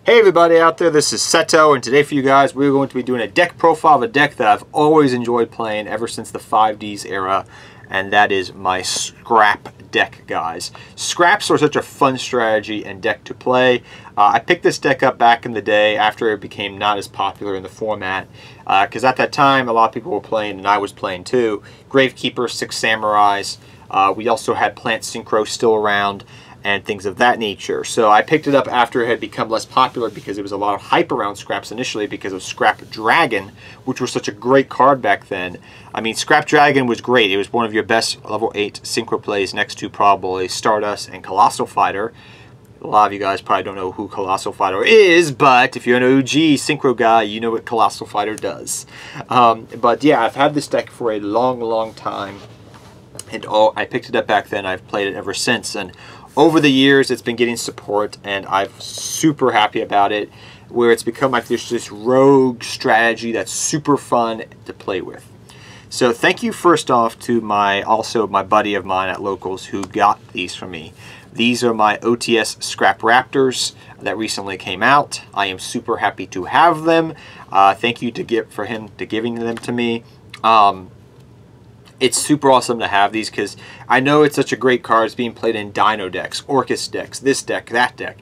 Hey everybody out there, this is Seto, and today for you guys we're going to be doing a deck profile of a deck that I've always enjoyed playing ever since the 5Ds era, and that is my Scrap deck, guys. Scraps are such a fun strategy and deck to play. I picked this deck up back in the day after it became not as popular in the format, because at that time a lot of people were playing, and I was playing too, Gravekeeper, Six Samurais. We also had Plant Synchro still around, and things of that nature. So I picked it up after it had become less popular because there was a lot of hype around Scraps initially because of Scrap Dragon, which was such a great card back then. I mean, Scrap Dragon was great. It was one of your best level 8 synchro plays next to probably Stardust and Colossal Fighter. A lot of you guys probably don't know who Colossal Fighter is, but if you're an OG synchro guy, you know what Colossal Fighter does. But yeah, I've had this deck for a long time, and I picked it up back then. I've played it ever since, and over the years, it's been getting support, and I'm super happy about it, where it's become like this rogue strategy that's super fun to play with. So thank you first off to my buddy of mine at Locals who got these from me. These are my OTS Scrap Raptors that recently came out. I am super happy to have them. Thank you for him giving them to me. It's super awesome to have these because I know it's such a great card. It's being played in Dino decks, Orcus decks, this deck, that deck.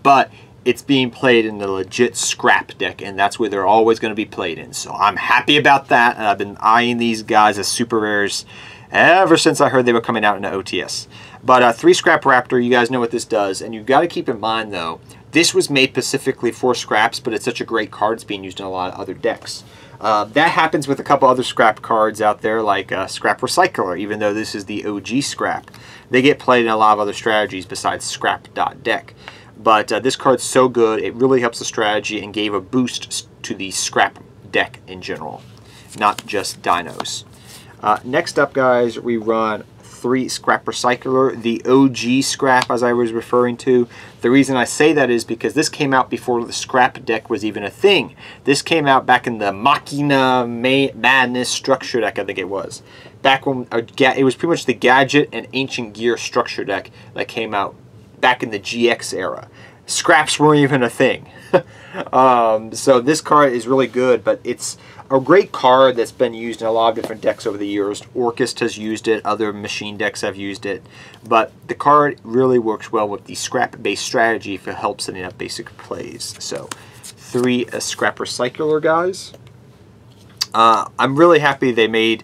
But it's being played in the legit Scrap deck, and that's where they're always going to be played in. So I'm happy about that, and I've been eyeing these guys as super rares ever since I heard they were coming out in the OTS. But 3 Scrap Raptor, you guys know what this does, and you've got to keep in mind, though, this was made specifically for Scraps, but it's such a great card, it's being used in a lot of other decks. That happens with a couple other Scrap cards out there, like Scrap Recycler, even though this is the OG Scrap. They get played in a lot of other strategies besides Scrap.deck. But this card's so good, it really helps the strategy and gave a boost to the Scrap deck in general, not just Dinos. Next up, guys, we run 3 Scrap Recycler, the OG Scrap, as I was referring to. The reason I say that is because this came out before the Scrap deck was even a thing. This came out back in the Machina Madness structure deck, I think it was. Back when it was pretty much the Gadget and Ancient Gear structure deck that came out back in the GX era. Scraps weren't even a thing. So this card is really good, but it's a great card that's been used in a lot of different decks over the years. Orcus has used it, other machine decks have used it, but the card really works well with the Scrap-based strategy if it helps setting up basic plays. So 3 Scrap Recycler, guys. I'm really happy they made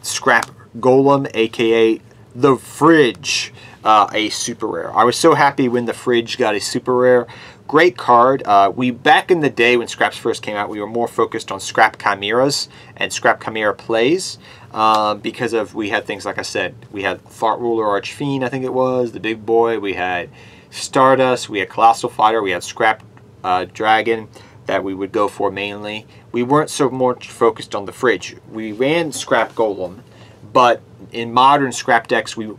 Scrap Golem, aka the Fridge, a super rare. I was so happy when the Fridge got a super rare. Great card. Back in the day when Scraps first came out, we were more focused on Scrap Chimeras and Scrap Chimera plays because we had things like I said. We had Thought Ruler Archfiend, I think it was, the big boy. We had Stardust. We had Colossal Fighter. We had Scrap Dragon that we would go for mainly. We weren't so much focused on the Fridge. We ran Scrap Golem, but in modern Scrap decks, we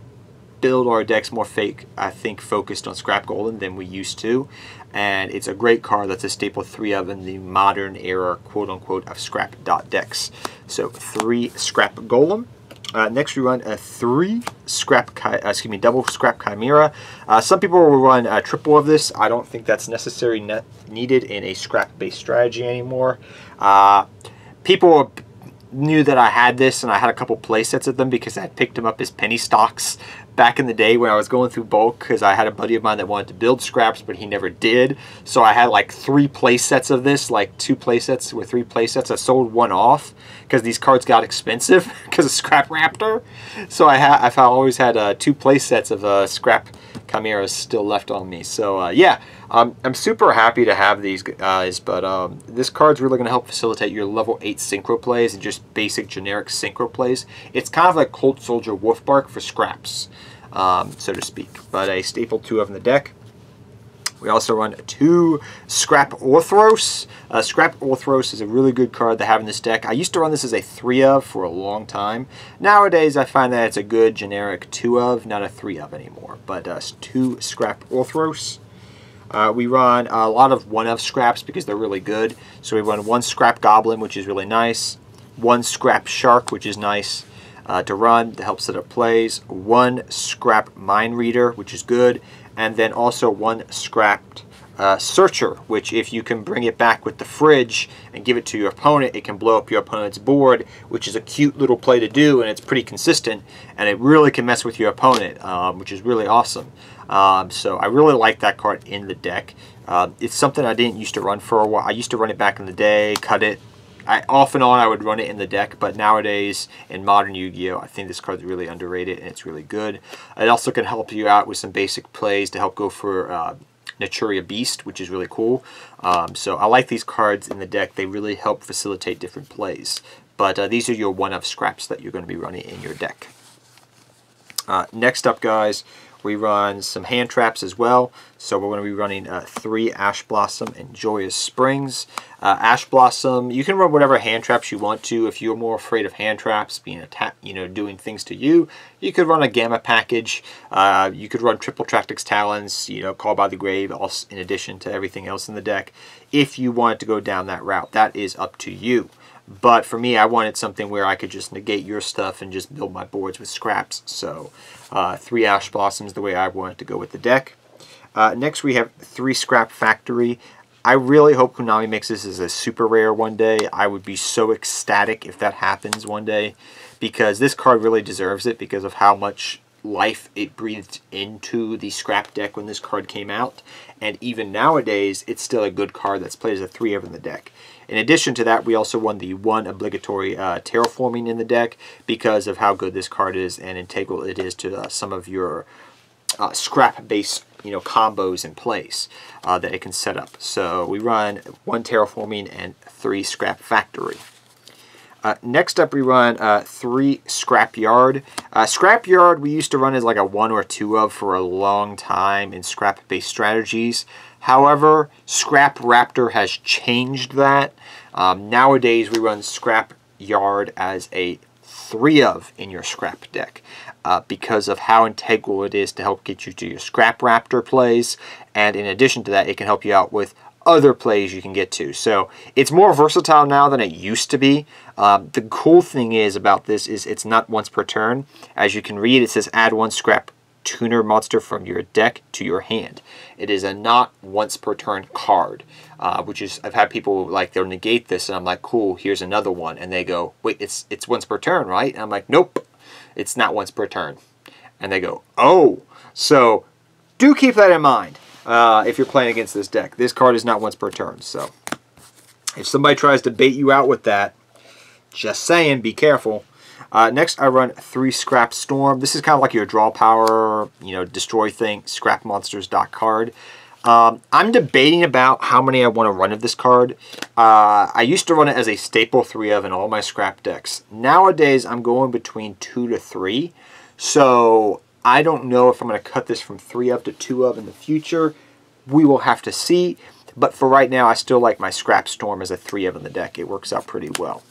build our decks more focused on Scrap Golem than we used to, and it's a great card that's a staple 3 of in the modern era, quote-unquote, of Scrap.decks. So 3 Scrap Golem. Next we run a 3 double Scrap Chimera. Some people will run a triple of this. I don't think that's necessarily needed in a Scrap-based strategy anymore. People knew that I had this, and I had a couple play sets of them because I picked them up as penny stocks back in the day when I was going through bulk, because I had a buddy of mine that wanted to build Scraps, but he never did. So I had like 3 play sets of this, like 2 play sets with 3 play sets. I sold one off because these cards got expensive because of Scrap Raptor. So I've always had 2 play sets of Scrap Chimeras still left on me. So yeah, I'm super happy to have these guys, but this card's really going to help facilitate your level 8 synchro plays and just basic generic synchro plays. It's kind of like Colt Soldier Wolfbark for Scraps, so to speak, but a staple 2 of in the deck. We also run 2 Scrap Orthros. Scrap Orthros is a really good card to have in this deck. I used to run this as a 3 of for a long time. Nowadays I find that it's a good generic 2 of, not a 3 of anymore, but 2 Scrap Orthros. We run a lot of 1 of Scraps because they're really good. So we run 1 Scrap Goblin, which is really nice, 1 Scrap Shark, which is nice to run to help set up plays, 1 Scrap Mind Reader, which is good, and then also 1 scrapped Searcher, which if you can bring it back with the fridge and give it to your opponent, it can blow up your opponent's board, which is a cute little play to do, and it's pretty consistent, and it really can mess with your opponent, which is really awesome. So I really like that card in the deck. It's something I didn't used to run for a while. I used to run it back in the day, cut it. Off and on I would run it in the deck, but nowadays in modern Yu-Gi-Oh! I think this card is really underrated and it's really good. It also can help you out with some basic plays to help go for Naturia Beast, which is really cool. So I like these cards in the deck. They really help facilitate different plays. But these are your one-of scraps that you're going to be running in your deck. Next up, guys, we run some hand traps as well. So we're going to be running 3 Ash Blossom and Joyous Springs. Ash Blossom, you can run whatever hand traps you want to. If you're more afraid of hand traps being attacked, doing things to you, you could run a Gamma package. You could run Triple Tractix Talons, Call by the Grave, also in addition to everything else in the deck. If you wanted to go down that route, that is up to you. But for me, I wanted something where I could just negate your stuff and just build my boards with scraps. So 3 Ash Blossoms, the way I wanted to go with the deck. Next, we have 3 Scrap Factory. I really hope Konami makes this as a super rare one day. I would be so ecstatic if that happens one day, because this card really deserves it because of how much life it breathed into the scrap deck when this card came out. And even nowadays, it's still a good card that's played as a 3-of in the deck. In addition to that, we also won the 1 obligatory terraforming in the deck because of how good this card is and integral it is to some of your scrap-based combos in place that it can set up. So we run 1 terraforming and 3 scrap factory. Next up, we run 3 Scrapyard. Scrapyard we used to run as like a 1 or 2 of for a long time in scrap-based strategies. However, Scrap Raptor has changed that. Nowadays, we run Scrapyard as a 3 of in your scrap deck because of how integral it is to help get you to your Scrap Raptor plays. And in addition to that, it can help you out with other plays you can get to. So it's more versatile now than it used to be. The cool thing is about this is it's not once per turn. As you can read, it says add 1 Scrap Tuner monster from your deck to your hand. It is a not once per turn card, which is, I've had people like, they'll negate this and I'm like, cool, here's another one, and they go, wait, it's once per turn, right? And I'm like, nope, it's not once per turn. And they go, oh. So do keep that in mind if you're playing against this deck. This card is not once per turn. So if somebody tries to bait you out with that, just saying, be careful. Next, I run 3 Scrap Storm. This is kind of like your draw power, destroy thing, scrap monsters card. I'm debating about how many I want to run of this card. I used to run it as a staple 3 of in all my scrap decks. Nowadays, I'm going between 2 to 3. So I don't know if I'm going to cut this from 3 of to 2 of in the future. We will have to see. But for right now, I still like my Scrap Storm as a 3 of in the deck. It works out pretty well.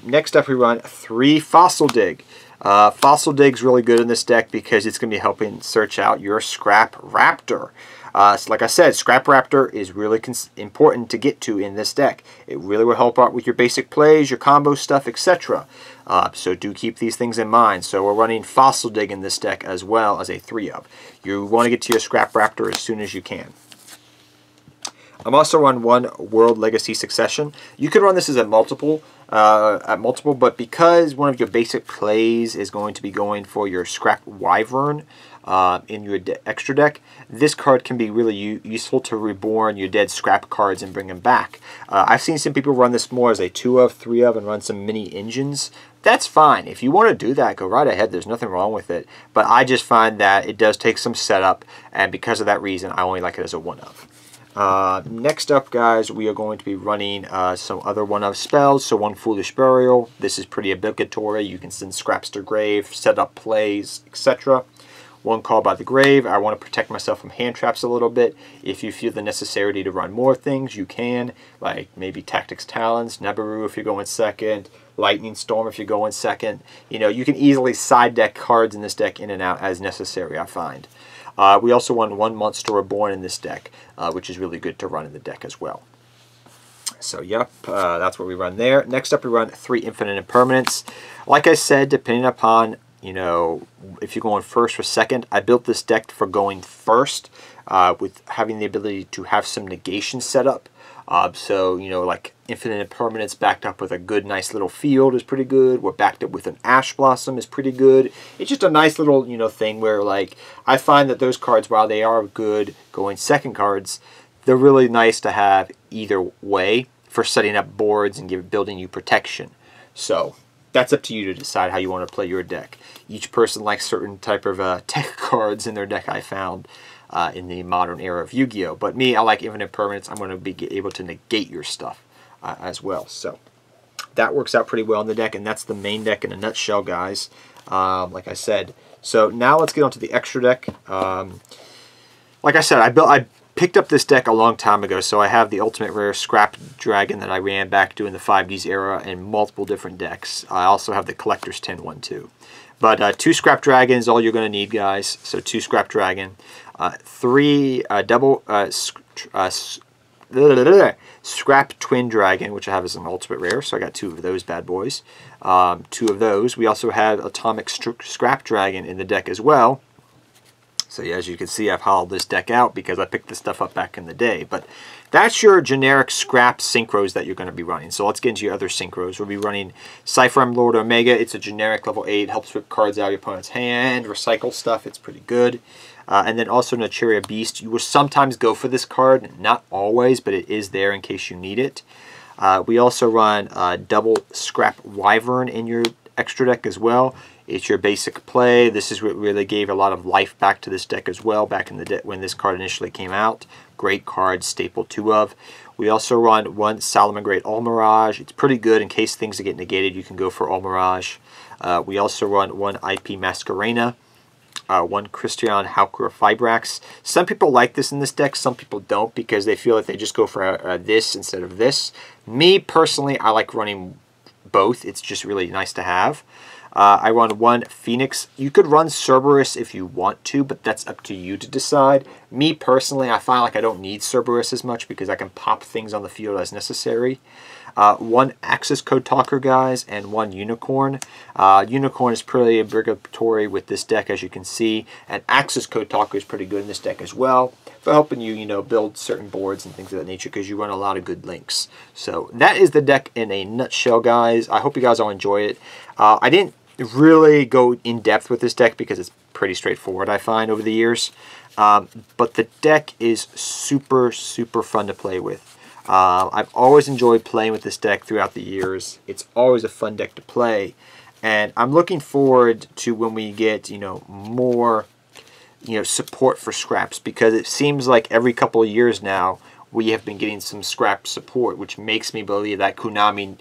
Next up, we run 3 Fossil Dig. Fossil Dig's really good in this deck because it's going to be helping search out your Scrap Raptor. So like I said, Scrap Raptor is really important to get to in this deck. It really will help out with your basic plays, your combo stuff, etc. So do keep these things in mind. So we're running Fossil Dig in this deck as well as a 3 of. You want to get to your Scrap Raptor as soon as you can. I'm also on 1 World Legacy Succession. You could run this as a multiple, but because one of your basic plays is going to be going for your Scrap Wyvern in your extra deck, this card can be really useful to reborn your dead scrap cards and bring them back. I've seen some people run this more as a 2 of, 3 of, and run some mini engines. That's fine. If you want to do that, go right ahead. There's nothing wrong with it. But I just find that it does take some setup, and because of that reason, I only like it as a 1 of. Next up, guys, we are going to be running some other 1 of spells. So 1 Foolish Burial. This is pretty obligatory. You can send scraps to grave, set up plays, etc. 1 Call by the Grave. I want to protect myself from hand traps a little bit. If you feel the necessity to run more things, you can. Like maybe Tactics Talons, Nabaru if you're going second, Lightning Storm if you're going second. You can easily side deck cards in this deck in and out as necessary, I find. We also won 1 Monster Reborn in this deck, which is really good to run in the deck as well. So, yep, that's what we run there. Next up, we run 3 Infinite Impermanence. Like I said, depending upon, if you're going first or second, I built this deck for going first. with having the ability to have some negation set up. So, you know, like Infinite Impermanence backed up with a good, nice little field is pretty good. We're backed up with an Ash Blossom is pretty good. It's just a nice little, you know, thing where, like, I find that those cards, while they are good going second cards, they're really nice to have either way for setting up boards and building you protection. So that's up to you to decide how you want to play your deck. Each person likes certain type of tech cards in their deck, I found. In the modern era of Yu-Gi-Oh! But me, I like Infinite Permanence. I'm going to be able to negate your stuff as well. So that works out pretty well in the deck, and that's the main deck in a nutshell, guys. Like I said. So now let's get on to the extra deck. Like I said, I picked up this deck a long time ago, so I have the Ultimate Rare Scrap Dragon that I ran back during the 5Ds era in multiple different decks. I also have the Collector's 10-1 too. But 2 Scrap Dragon is all you're going to need, guys. So 2 Scrap Dragon. 3 Scrap Twin Dragon, which I have as an Ultimate Rare, so I got 2 of those bad boys. 2 of those. We also have Atomic Scrap Dragon in the deck as well. So yeah, as you can see, I've hollowed this deck out because I picked this stuff up back in the day. But that's your generic scrap synchros that you're going to be running. So let's get into your other synchros. We'll be running Cypher M Lord Omega. It's a generic level 8. Helps rip cards out of your opponent's hand. Recycle stuff. It's pretty good. And then also Nacheria Beast. You will sometimes go for this card. Not always, but it is there in case you need it. We also run double Scrap Wyvern in your extra deck as well. It's your basic play. This is what really gave a lot of life back to this deck as well, back in the day when this card initially came out. Great card, staple 2 of. We also run 1 Salamangreat Almirage. It's pretty good in case things get negated. You can go for Almirage. We also run 1 IP Masquerena, 1 Christian Hauker Fibrax. Some people like this in this deck, some people don't because they feel like they just go for this instead of this. Me, personally, I like running both. It's just really nice to have. I run 1 Phoenix. You could run Cerberus if you want to, but that's up to you to decide. Me, personally, I find like I don't need Cerberus as much because I can pop things on the field as necessary. 1 Access Code Talker, guys, and 1 Unicorn. Unicorn is pretty obligatory with this deck, as you can see, and Access Code Talker is pretty good in this deck as well for helping you, you know, build certain boards and things of that nature because you run a lot of good links. So that is the deck in a nutshell, guys. I hope you guys all enjoy it. I didn't really go in depth with this deck because it's pretty straightforward, I find, over the years. But the deck is super, super fun to play with. I've always enjoyed playing with this deck throughout the years. It's always a fun deck to play. And I'm looking forward to when we get, you know, more, you know, support for scraps, because it seems like every couple of years now we have been getting some scrap support, which makes me believe that Konami,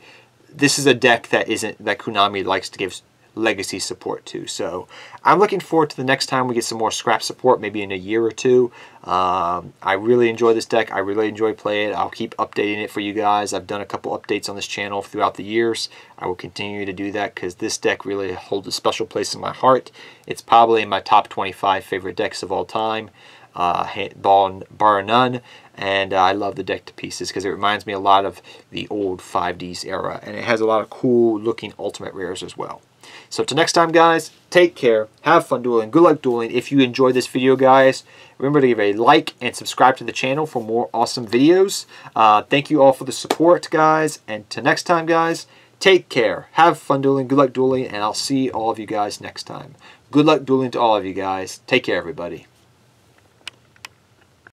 this is a deck that Konami likes to give legacy support to. So I'm looking forward to the next time we get some more scrap support, maybe in a year or two. I really enjoy this deck. I really enjoy playing it. I'll keep updating it for you guys. I've done a couple updates on this channel throughout the years. I will continue to do that because this deck really holds a special place in my heart. It's probably in my top 25 favorite decks of all time, bar none. And I love the deck to pieces because it reminds me a lot of the old 5Ds era, and it has a lot of cool looking ultimate rares as well. So till next time, guys, take care, have fun dueling, good luck dueling. If you enjoyed this video, guys, remember to give a like and subscribe to the channel for more awesome videos. Thank you all for the support, guys, and till next time, guys, take care, have fun dueling, good luck dueling, and I'll see all of you guys next time. Good luck dueling to all of you guys. Take care, everybody.